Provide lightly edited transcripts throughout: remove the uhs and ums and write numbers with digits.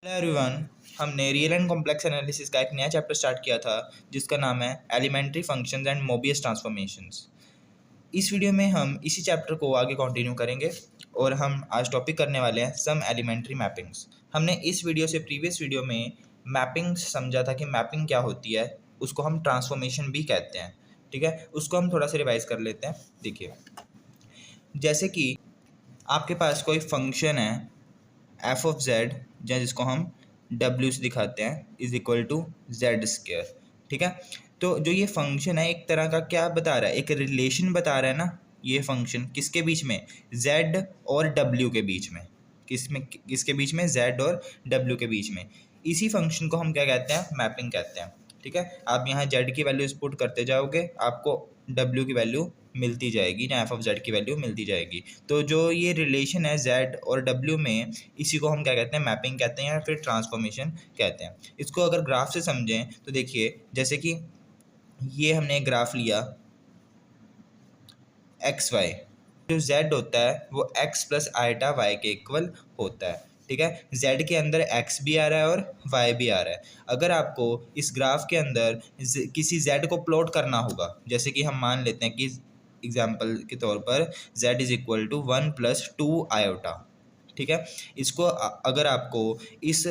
Hello everyone. हमने real and complex analysis का एक नया चैप्टर स्टार्ट किया था जिसका नाम है elementary functions and Mobius transformations. इस वीडियो में हम इसी चैप्टर को आगे कंटिन्यू करेंगे और हम आज टॉपिक करने वाले हैं सम एलिमेंट्री मैपिंग्स। हमने इस वीडियो से प्रीवियस वीडियो में मैपिंग्स समझा था कि मैपिंग क्या होती है, उसको हम ट्रांसफॉर्मेशन भी कहते हैं। ठीक है, उसको हम थोड़ा सा रिवाइज कर लेते हैं। देखिए, जैसे कि आपके पास कोई फंक्शन है एफ ऑफ जेड, जिसको हम डब्ल्यू से दिखाते हैं, is equal to Z square. ठीक है, तो जो ये फंक्शन है एक तरह का क्या बता रहा है, एक रिलेशन बता रहा है ना। ये फंक्शन किसके बीच में, जेड और डब्ल्यू के बीच में। किसके बीच में, जेड और डब्ल्यू के बीच में। इसी फंक्शन को हम क्या कहते हैं, मैपिंग कहते हैं। ठीक है, आप यहाँ जेड की वैल्यूज पुट करते जाओगे, आपको डब्ल्यू की वैल्यू मिलती जाएगी या एफ ऑफ जेड की वैल्यू मिलती जाएगी। तो जो ये रिलेशन है जेड और डब्ल्यू में, इसी को हम क्या कहते हैं, मैपिंग कहते हैं या फिर ट्रांसफॉर्मेशन कहते हैं। इसको अगर ग्राफ से समझें तो देखिए, जैसे कि ये हमने एक ग्राफ लिया एक्स वाई, जो जेड होता है वो एक्स प्लस आइटा वाई के इक्वल होता है। ठीक है, जेड के अंदर एक्स भी आ रहा है और वाई भी आ रहा है। अगर आपको इस ग्राफ के अंदर किसी जेड को प्लॉट करना होगा, जैसे कि हम मान लेते हैं कि एग्जाम्पल के तौर पर Z is equal to 1+2 iota. ठीक है, इसको अगर आपको इस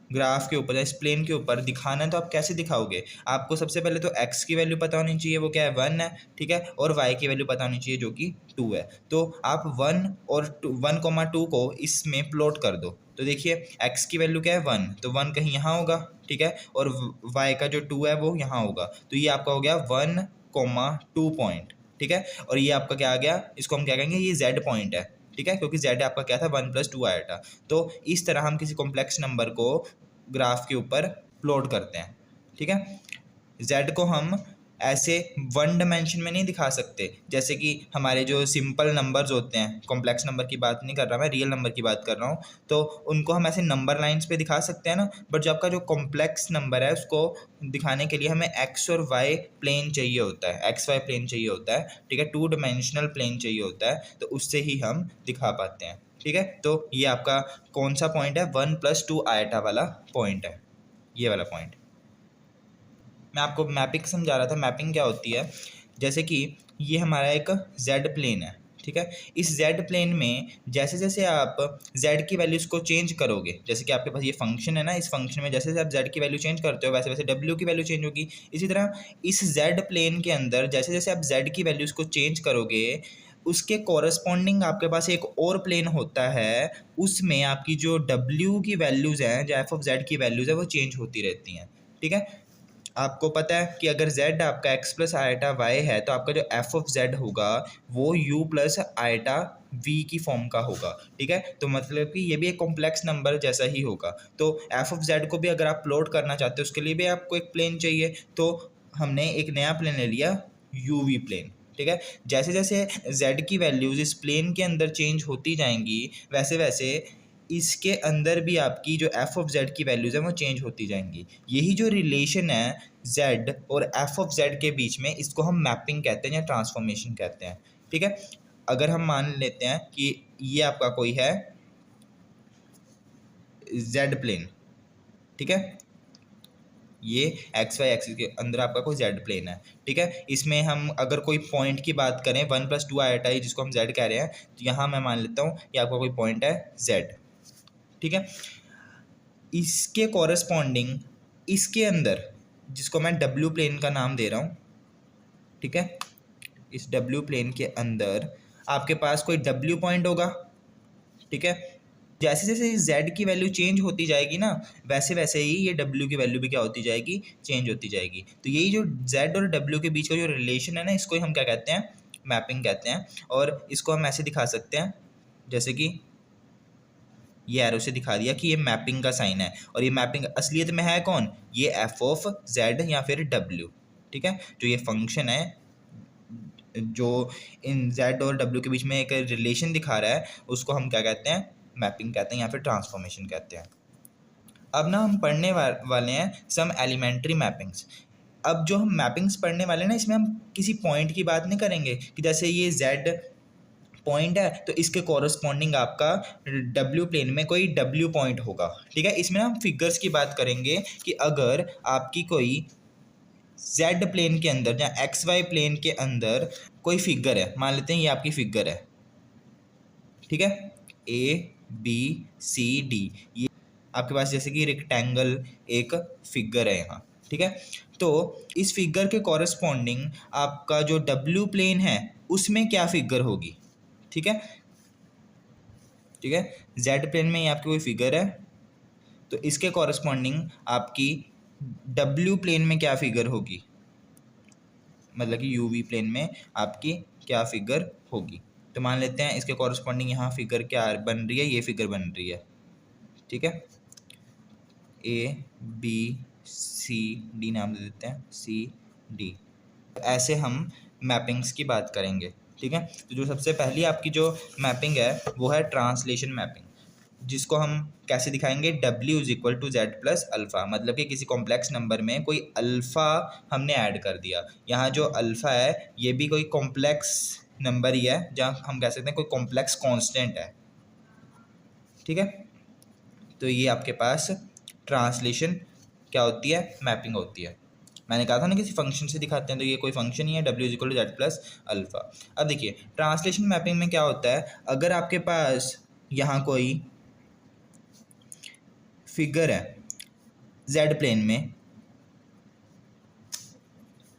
ग्राफ के ऊपर या इस प्लेन के ऊपर दिखाना है तो आप कैसे दिखाओगे। आपको सबसे पहले तो x की वैल्यू पता होनी चाहिए, वो क्या है, 1 है। ठीक है, और y की वैल्यू पता होनी चाहिए जो कि 2 है। तो आप 1 और 1,2 को इसमें प्लॉट कर दो। तो देखिए, x की वैल्यू क्या है, 1, तो 1 कहीं यहाँ होगा। ठीक है, और y का जो 2 है वो यहाँ होगा। तो ये आपका हो गया 1,2 पॉइंट। ठीक है, और ये आपका क्या आ गया, इसको हम क्या कहेंगे, ये z पॉइंट है। ठीक है, क्योंकि z आपका क्या था, 1+2 आया था। तो इस तरह हम किसी कॉम्प्लेक्स नंबर को ग्राफ के ऊपर प्लॉट करते हैं। ठीक है, z को हम ऐसे वन डायमेंशन में नहीं दिखा सकते, जैसे कि हमारे जो सिंपल नंबर्स होते हैं, कॉम्प्लेक्स नंबर की बात नहीं कर रहा मैं, रियल नंबर की बात कर रहा हूँ। तो उनको हम ऐसे नंबर लाइंस पे दिखा सकते हैं ना, बट जो आपका जो कॉम्प्लेक्स नंबर है उसको दिखाने के लिए हमें एक्स और वाई प्लेन चाहिए होता है, एक्स वाई प्लेन चाहिए होता है। ठीक है, 2 डायमेंशनल प्लेन चाहिए होता है, तो उससे ही हम दिखा पाते हैं। ठीक है, तो ये आपका कौन सा पॉइंट है, 1+2 आयटा वाला पॉइंट है, ये वाला पॉइंट। मैं आपको मैपिंग समझा रहा था, मैपिंग क्या होती है। जैसे कि ये हमारा एक जेड प्लेन है। ठीक है, इस जेड प्लेन में जैसे जैसे आप जेड की वैल्यूज़ को चेंज करोगे, जैसे कि आपके पास ये फंक्शन है ना, इस फंक्शन में जैसे जैसे आप जेड की वैल्यू चेंज करते हो वैसे वैसे डब्ल्यू की वैल्यू चेंज होगी। इसी तरह इस जेड प्लेन के अंदर जैसे जैसे आप जेड की वैल्यूज़ को चेंज करोगे, उसके कॉरस्पॉन्डिंग आपके पास एक और प्लेन होता है, उसमें आपकी जो डब्ल्यू की वैल्यूज़ हैं, जो एफ ऑफ जेड की वैल्यूज़ है, वो चेंज होती रहती हैं। ठीक है, आपको पता है कि अगर z आपका x प्लस आयटा y है, तो आपका जो f ऑफ z होगा वो u प्लस आयटा v की फॉर्म का होगा। ठीक है, तो मतलब कि ये भी एक कॉम्प्लेक्स नंबर जैसा ही होगा। तो f ऑफ z को भी अगर आप प्लॉट करना चाहते हो, उसके लिए भी आपको एक प्लेन चाहिए। तो हमने एक नया प्लेन ले लिया, uv प्लेन। ठीक है, जैसे जैसे z की वैल्यूज इस प्लेन के अंदर चेंज होती जाएंगी, वैसे वैसे इसके अंदर भी आपकी जो एफ ऑफ जेड की वैल्यूज़ है वो चेंज होती जाएंगी। यही जो रिलेशन है जेड और एफ ऑफ जेड के बीच में, इसको हम मैपिंग कहते हैं या ट्रांसफॉर्मेशन कहते हैं। ठीक है, अगर हम मान लेते हैं कि ये आपका कोई है जेड प्लेन। ठीक है, ये एक्स वाई एक्सिस के अंदर आपका कोई जेड प्लेन है। ठीक है, इसमें हम अगर कोई पॉइंट की बात करें, 1+2 आयटा है जिसको हम जेड कह रहे हैं, तो यहाँ मैं मान लेता हूँ ये आपका कोई पॉइंट है जेड। ठीक है, इसके कॉरस्पॉन्डिंग इसके अंदर, जिसको मैं डब्ल्यू प्लेन का नाम दे रहा हूँ। ठीक है, इस डब्ल्यू प्लेन के अंदर आपके पास कोई डब्ल्यू पॉइंट होगा। ठीक है, जैसे जैसे जेड की वैल्यू चेंज होती जाएगी ना, वैसे वैसे ही ये डब्ल्यू की वैल्यू भी क्या होती जाएगी, चेंज होती जाएगी। तो यही जो जेड और डब्ल्यू के बीच का जो रिलेशन है ना, इसको हम क्या कहते हैं, मैपिंग कहते हैं। और इसको हम ऐसे दिखा सकते हैं, जैसे कि ये एरो से दिखा दिया कि ये मैपिंग का साइन है, और ये मैपिंग असलियत में है कौन, ये एफ ऑफ जेड या फिर डब्ल्यू। ठीक है, जो ये फंक्शन है जो इन जेड और डब्ल्यू के बीच में एक रिलेशन दिखा रहा है, उसको हम क्या कहते हैं, मैपिंग कहते हैं या फिर ट्रांसफॉर्मेशन कहते हैं। अब ना हम पढ़ने वाले हैं सम एलिमेंट्री मैपिंग्स। अब जो हम मैपिंग्स पढ़ने वाले हैं ना, इसमें हम किसी पॉइंट की बात नहीं करेंगे कि जैसे ये जेड पॉइंट है तो इसके कॉरस्पॉन्डिंग आपका डब्ल्यू प्लेन में कोई डब्ल्यू पॉइंट होगा, ठीक है। इसमें ना हम फिगर्स की बात करेंगे कि अगर आपकी कोई जेड प्लेन के अंदर या एक्स वाई प्लेन के अंदर कोई फिगर है, मान लेते हैं ये आपकी फिगर है, ठीक है, ए बी सी डी, ये आपके पास जैसे कि रेक्टेंगल एक फिगर है यहाँ, ठीक है। तो इस फिगर के कॉरस्पॉन्डिंग आपका जो डब्ल्यू प्लेन है उसमें क्या फिगर होगी, ठीक है, ठीक है। जेड प्लेन में ये आपकी कोई फिगर है तो इसके कॉरस्पॉन्डिंग आपकी डब्ल्यू प्लेन में क्या फिगर होगी, मतलब कि यूवी प्लेन में आपकी क्या फिगर होगी। तो मान लेते हैं इसके कॉरस्पॉन्डिंग यहाँ फिगर क्या बन रही है, ये फिगर बन रही है, ठीक है, ए बी सी डी नाम दे देते हैं, सी डी। ऐसे हम मैपिंग्स की बात करेंगे, ठीक है। तो जो सबसे पहली आपकी जो मैपिंग है वो है ट्रांसलेशन मैपिंग, जिसको हम कैसे दिखाएंगे, W is equal to Z plus alpha, मतलब कि किसी कॉम्प्लेक्स नंबर में कोई अल्फ़ा हमने ऐड कर दिया। यहाँ जो अल्फ़ा है ये भी कोई कॉम्प्लेक्स नंबर ही है, जहाँ हम कह सकते हैं कोई कॉम्प्लेक्स कांस्टेंट है, ठीक है। तो ये आपके पास ट्रांसलेशन क्या होती है, मैपिंग होती है। मैंने कहा था ना किसी फंक्शन से दिखाते हैं, तो ये कोई फंक्शन ही है, W is equal to Z plus alpha. अब देखिए ट्रांसलेशन मैपिंग में क्या होता है, अगर आपके पास यहाँ कोई फिगर है जेड प्लेन में,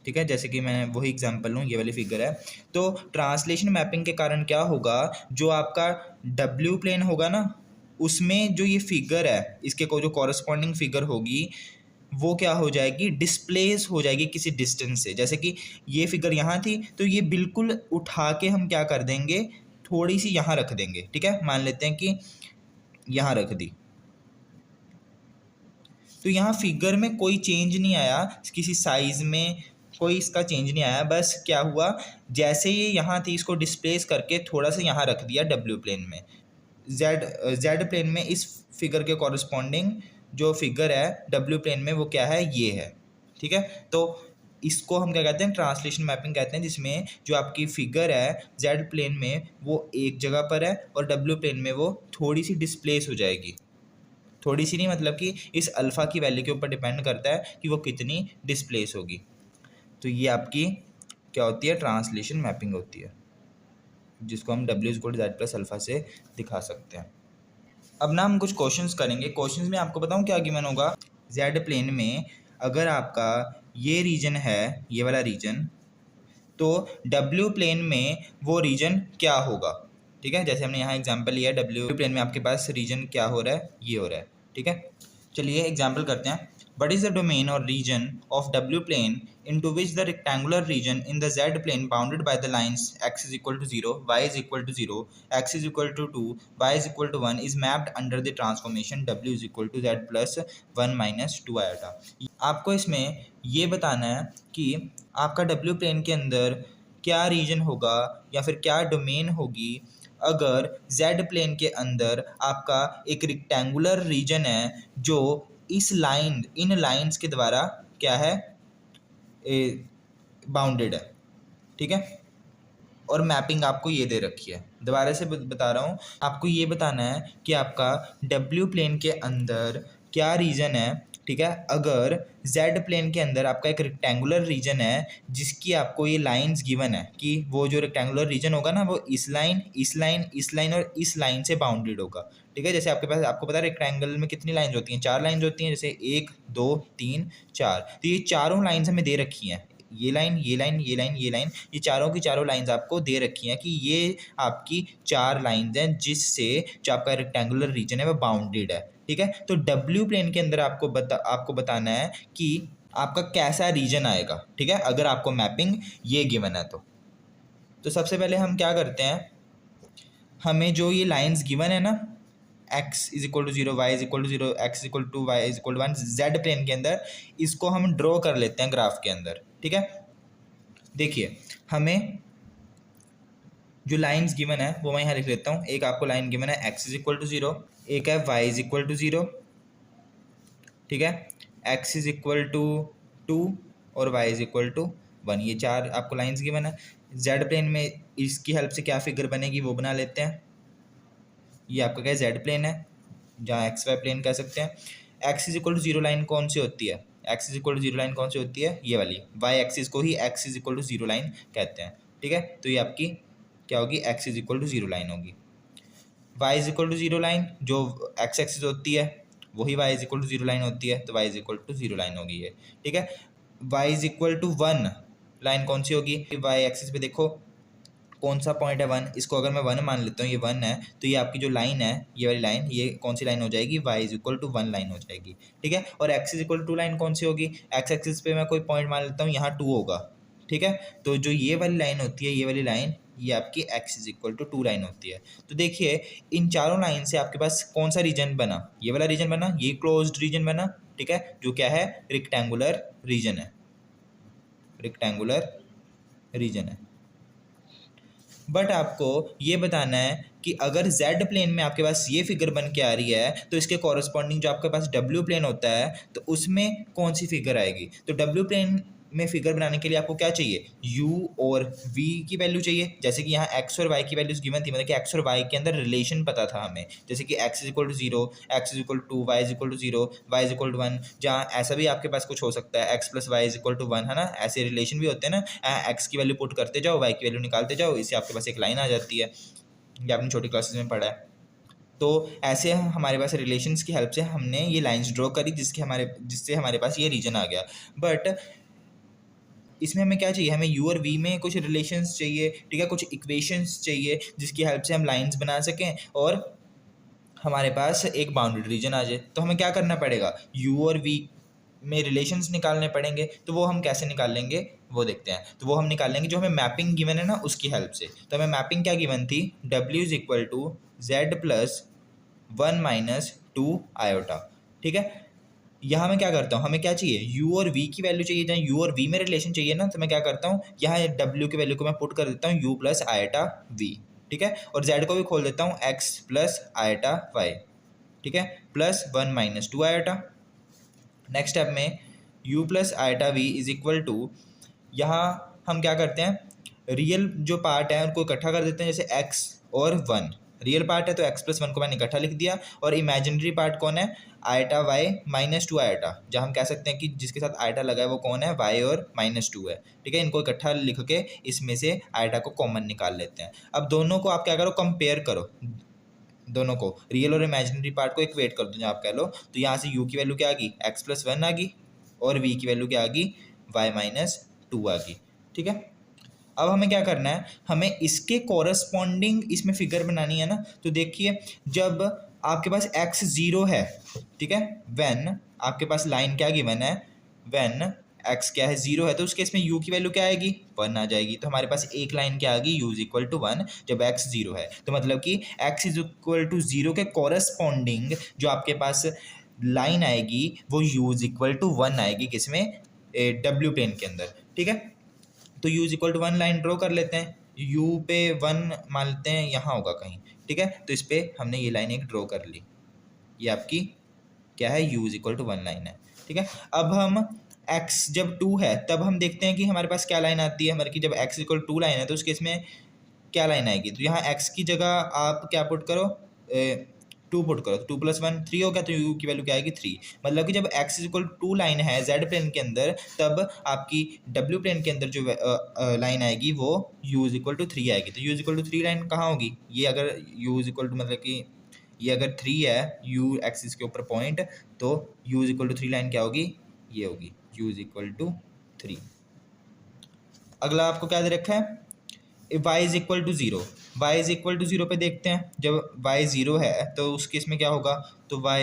ठीक है, जैसे कि मैं वही एग्जांपल लूँ, ये वाली फिगर है, तो ट्रांसलेशन मैपिंग के कारण क्या होगा, जो आपका डब्ल्यू प्लेन होगा ना उसमें जो ये फिगर है इसके को जो कॉरस्पॉन्डिंग फिगर होगी वो क्या हो जाएगी, डिस्प्लेस हो जाएगी किसी डिस्टेंस से। जैसे कि ये फिगर यहाँ थी तो ये बिल्कुल उठा के हम क्या कर देंगे, थोड़ी सी यहाँ रख देंगे, ठीक है, मान लेते हैं कि यहाँ रख दी, तो यहाँ फिगर में कोई चेंज नहीं आया, किसी साइज़ में कोई इसका चेंज नहीं आया, बस क्या हुआ, जैसे ये यहाँ थी इसको डिस्प्लेस करके थोड़ा सा यहाँ रख दिया डब्ल्यू प्लेन में। जेड प्लेन में इस फिगर के कॉरस्पॉन्डिंग जो फिगर है डब्ल्यू प्लेन में वो क्या है, ये है, ठीक है। तो इसको हम क्या कहते हैं, ट्रांसलेशन मैपिंग कहते हैं, जिसमें जो आपकी फिगर है जेड प्लेन में वो एक जगह पर है और डब्ल्यू प्लेन में वो थोड़ी सी डिस्प्लेस हो जाएगी, थोड़ी सी नहीं, मतलब कि इस अल्फ़ा की वैल्यू के ऊपर डिपेंड करता है कि वो कितनी डिस्प्लेस होगी। तो ये आपकी क्या होती है, ट्रांसलेशन मैपिंग होती है, जिसको हम W is equal to Z plus alpha से दिखा सकते हैं। अब ना हम कुछ क्वेश्चंस करेंगे, क्वेश्चंस में आपको बताऊं क्या गिवन होगा, जेड प्लेन में अगर आपका ये रीजन है, ये वाला रीजन, तो डब्ल्यू प्लेन में वो रीजन क्या होगा, ठीक है। जैसे हमने यहाँ एग्जांपल लिया है, डब्ल्यू प्लेन में आपके पास रीजन क्या हो रहा है, ये हो रहा है, ठीक है। चलिए एग्जांपल करते हैं, what is the domain or region of W plane into which the rectangular region in the Z plane bounded by the lines x is equal to 0, y is equal to 0, x is equal to 2, y is equal to 1 is mapped under the transformation W is equal to Z plus 1 minus 2 iota। आपको इसमें ये बताना है कि आपका W plane के अंदर क्या रीजन होगा या फिर क्या डोमेन होगी अगर Z प्लेन के अंदर आपका एक रेक्टेंगुलर रीजन है जो इस लाइन, इन लाइंस के द्वारा क्या है, बाउंडेड है, ठीक है। और मैपिंग आपको ये दे रखी है, दोबारा से बता रहा हूँ, आपको ये बताना है कि आपका डब्ल्यू प्लेन के अंदर क्या रीजन है, ठीक है। अगर जेड प्लेन के अंदर आपका एक रेक्टेंगुलर रीजन है जिसकी आपको ये लाइंस गिवन है कि वो जो रेक्टेंगुलर रीजन होगा ना वो इस लाइन, इस लाइन, इस लाइन और इस लाइन से बाउंडेड होगा, ठीक है। जैसे आपके पास, आपको पता है रेक्टेंगल में कितनी लाइंस होती हैं, 4 लाइंस होती हैं, जैसे 1 2 3 4, तो ये चारों लाइंस हमें दे रखी हैं, ये लाइन, ये लाइन, ये लाइन, ये लाइन, ये चारों की चारों लाइंस आपको दे रखी हैं कि ये आपकी 4 लाइंस हैं जिससे जो आपका रेक्टेंगुलर रीजन है वो बाउंडेड है, ठीक है। तो डब्ल्यू प्लेन के अंदर आपको बताना है कि आपका कैसा रीजन आएगा, ठीक है, अगर आपको मैपिंग ये गिवन है तो सबसे पहले हम क्या करते हैं, हमें जो ये लाइंस गिवन है ना, x is equal to 0, y is equal to 0, x is equal to y is equal to 1 Z plane के अंदर, इसको हम ड्रॉ कर लेते हैं ग्राफ के अंदर, ठीक है। देखिए हमें जो लाइंस गिवन है वो मैं यहाँ लिख लेता हूँ, एक आपको लाइन गिवन है x इज इक्वल टू 0, एक है y इज इक्वल टू 0, ठीक है, x इज इक्वल टू 2 और y इज इक्वल टू 1, ये 4 आपको लाइंस गिवन है। जेड प्लेन में इसकी हेल्प से क्या फिगर बनेगी वो बना लेते हैं। ये आपका क्या जेड प्लेन है, जहाँ एक्स वाई प्लेन कह सकते हैं। X is equal to zero line कौन सी होती है, X is equal to zero line कौन सी होती है, ये वाली वाई एक्सिस को ही X is equal to zero line कहते हैं। ठीक है, तो ये आपकी क्या होगी, X is equal to zero line होगी। Y is equal to zero line जो एक्स एक्सिस होती है वही Y is equal to zero line होती है, तो Y is equal to zero line होगी ये। ठीक है, Y is equal to one line कौन सी होगी, वाई एक्सिस पे देखो कौन सा पॉइंट है वन, इसको अगर मैं वन मान लेता हूँ, ये वन है, तो ये आपकी जो लाइन है ये वाली लाइन, ये कौन सी लाइन हो जाएगी, Y is equal to one line हो जाएगी। ठीक है, और X is equal to line कौन सी होगी, एक्स एक्सिस पे मैं कोई पॉइंट मान लेता हूँ, यहाँ टू होगा। ठीक है, तो जो ये वाली लाइन होती है, ये वाली लाइन, ये आपकी X is equal to two line होती है। तो देखिए इन चारों लाइन से आपके पास कौन सा रीजन बना, ये वाला रीजन बना, ये क्लोज्ड रीजन बना। ठीक है, जो क्या है, रेक्टेंगुलर रीजन है, रेक्टेंगुलर रीजन है। बट आपको ये बताना है कि अगर z प्लेन में आपके पास ये फिगर बन के आ रही है, तो इसके कॉरस्पॉन्डिंग जो आपके पास w प्लेन होता है, तो उसमें कौन सी फिगर आएगी। तो w प्लेन में फिगर बनाने के लिए आपको क्या चाहिए, u और v की वैल्यू चाहिए। जैसे कि यहाँ x और y की वैल्यूज गिवन थी, मतलब कि x और y के अंदर रिलेशन पता था हमें, जैसे कि x is equal to zero, X is equal to Y is equal to zero, Y is equal to one. जहाँ ऐसा भी आपके पास कुछ हो सकता है, x plus Y is equal to one, है ना, ऐसे रिलेशन भी होते हैं ना, x की वैल्यू पुट करते जाओ, y की वैल्यू निकालते जाओ, इससे आपके पास एक लाइन आ जाती है। ये आपने छोटी क्लासेस में पढ़ा है। तो ऐसे हमारे पास रिलेशंस की हेल्प से हमने ये लाइंस ड्रॉ करी, जिससे हमारे पास ये रीजन आ गया। बट इसमें हमें क्या चाहिए, हमें u और v में कुछ रिलेशंस चाहिए। ठीक है, कुछ इक्वेशंस चाहिए जिसकी हेल्प से हम लाइंस बना सकें और हमारे पास एक बाउंड्री रीजन आ जाए। तो हमें क्या करना पड़ेगा, u और v में रिलेशंस निकालने पड़ेंगे। तो वो हम कैसे निकाल लेंगे वो देखते हैं। तो वो हम निकाल लेंगे जो हमें मैपिंग गिवन है ना उसकी हेल्प से। तो हमें मैपिंग क्या गिवन थी, w is equal to Z plus one minus two iota. ठीक है, यहाँ मैं क्या करता हूँ, हमें क्या चाहिए, u और v की वैल्यू चाहिए, जहाँ u और v में रिलेशन चाहिए ना, तो मैं क्या करता हूँ, यहाँ w की वैल्यू को मैं पुट कर देता हूँ u प्लस आयटा v। ठीक है, और z को भी खोल देता हूँ x प्लस आयटा y। ठीक है, plus one minus two iota. Next step में u plus iota v is equal to, यहाँ हम क्या करते हैं, रियल जो पार्ट है उनको इकट्ठा कर देते हैं, जैसे x और वन रियल पार्ट है तो x प्लस वन को मैंने इकट्ठा लिख दिया, और इमेजिनरी पार्ट कौन है, eta y minus two eta, जहाँ हम कह सकते हैं कि जिसके साथ आयटा लगा है वो कौन है, y और माइनस टू है। ठीक है, इनको इकट्ठा लिख के इसमें से आयटा को कॉमन निकाल लेते हैं। अब दोनों को आप क्या करो, कंपेयर करो, दोनों को रियल और इमेजिनरी पार्ट को इक्वेट कर दो, जहाँ आप कह लो। तो यहाँ से u की वैल्यू क्या आ गई, x प्लस वन आ गई, और v की वैल्यू क्या आ गई, y माइनस टू आ गई। ठीक है, अब हमें क्या करना है, हमें इसके कॉरस्पॉन्डिंग इसमें फिगर बनानी है ना। तो देखिए जब आपके पास x जीरो है, ठीक है, व्हेन आपके पास लाइन क्या गिवन है, व्हेन x क्या है, जीरो है, तो उसके इसमें u की वैल्यू क्या आएगी, वन आ जाएगी। तो हमारे पास एक लाइन क्या आ गई, u is equal to one, जब x जीरो है। तो मतलब कि x is equal to zero के कॉरस्पॉन्डिंग जो आपके पास लाइन आएगी वो u is equal to one आएगी, किसमें, w प्लेन के अंदर। ठीक है, तो u is equal to one line draw कर लेते हैं, u पे वन मान लेते हैं, यहाँ होगा कहीं। ठीक है, तो इस पर हमने ये लाइन एक ड्रॉ कर ली, ये आपकी क्या है, u is equal to one line है। ठीक है, अब हम x जब टू है तब हम देखते हैं कि हमारे पास क्या लाइन आती है, हमारे की जब x इक्वल टू लाइन है तो उस केस में क्या लाइन आएगी। तो यहाँ x की जगह आप क्या पुट करो, टू पुट करो, तो टू प्लस वन थ्री हो गया, तो u की वैल्यू क्या आएगी, थ्री। मतलब कि जब x इक्वल टू लाइन है z प्लेन के अंदर, तब आपकी w प्लेन के अंदर जो लाइन आएगी वो u is equal to three आएगी। तो u is equal to three line कहाँ होगी, ये अगर u इज इक्वल टू मतलब कि ये अगर थ्री है u एक्सिस के ऊपर पॉइंट, तो u is equal to three line क्या होगी, ये होगी u is equal to three. अगला आपको क्या दे रखा है, y is equal to zero, Y is equal to zero पे देखते हैं। जब y जीरो है तो उस केस में क्या होगा, तो y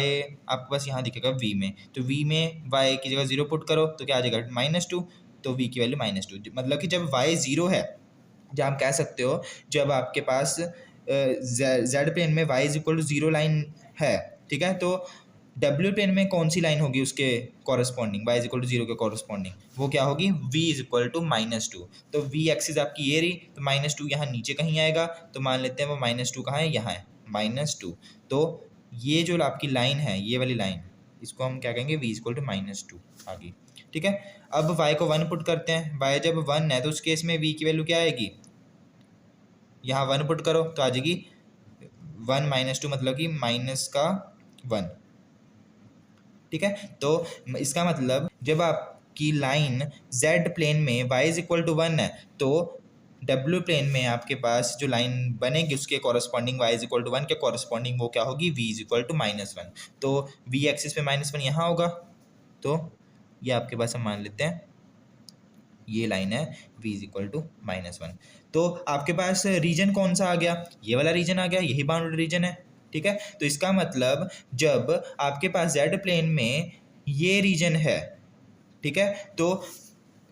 आपके पास यहाँ दिखेगा v में, तो v में y की जगह जीरो पुट करो तो क्या आ जाएगा, माइनस टू, तो v की वैल्यू माइनस टू। मतलब कि जब y जीरो है, जब आप कह सकते हो जब आपके पास जेड प्लेन में y is equal to zero line है, ठीक है, तो w प्लेन में कौन सी लाइन होगी उसके corresponding, y is equal to zero के कॉरस्पॉन्डिंग, वो क्या होगी, v is equal to minus two. तो v एक्सिस आपकी ये रही, तो माइनस टू यहाँ नीचे कहीं आएगा, तो मान लेते हैं वो माइनस टू कहाँ है, यहाँ है माइनस टू। तो ये जो आपकी लाइन है, ये वाली लाइन, इसको हम क्या कहेंगे, v is equal to minus two आ गई। ठीक है, अब y को वन पुट करते हैं, y जब वन है तो उस केस में v की वैल्यू क्या आएगी, यहाँ 1 पुट करो तो आ जाएगी 1 - 2 मतलब कि -1। ठीक है, तो इसका मतलब जब आपकी लाइन z प्लेन में y = 1 है तो w प्लेन में आपके पास जो लाइन बनेगी उसके कॉरस्पॉन्डिंग y = 1 के कॉरस्पॉन्डिंग वो क्या होगी, v = -1। तो v एक्सिस पे -1 यहाँ होगा, तो ये आपके पास हम मान लेते हैं ये लाइन है v = -1। तो आपके पास रीजन कौन सा आ गया, ये वाला रीजन आ गया, यही बाउंड्री रीजन है। ठीक है, तो इसका मतलब जब आपके पास z प्लेन में ये रीजन है, ठीक है, तो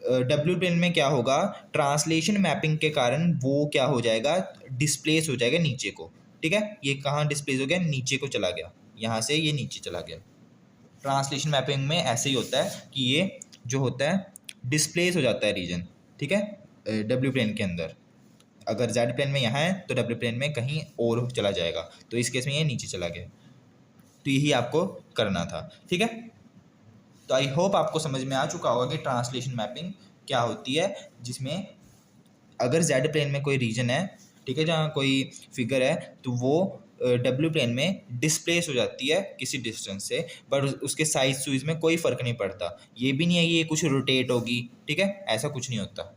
डब्ल्यू प्लेन में क्या होगा, ट्रांसलेशन मैपिंग के कारण वो क्या हो जाएगा, डिस्प्लेस हो जाएगा नीचे को। ठीक है, ये कहाँ डिस्प्लेस हो गया, नीचे को चला गया, यहाँ से ये नीचे चला गया। ट्रांसलेशन मैपिंग में ऐसे ही होता है कि ये जो होता है डिस्प्लेस हो जाता है रीजन। ठीक है, डब्ल्यू प्लेन के अंदर अगर जेड प्लेन में यहाँ है तो डब्ल्यू प्लेन में कहीं और चला जाएगा, तो इस केस में ये नीचे चला गया। तो यही आपको करना था। ठीक है, तो आई होप आपको समझ में आ चुका होगा कि ट्रांसलेशन मैपिंग क्या होती है, जिसमें अगर जेड प्लेन में कोई रीजन है, ठीक है, जहाँ कोई फिगर है तो वो डब्ल्यू प्लेन में डिस्प्लेस हो जाती है किसी डिस्टेंस से, पर उसके साइज सुइज में कोई फ़र्क नहीं पड़ता। ये भी नहीं है कि ये कुछ रोटेट होगी, ठीक है, ऐसा कुछ नहीं होता।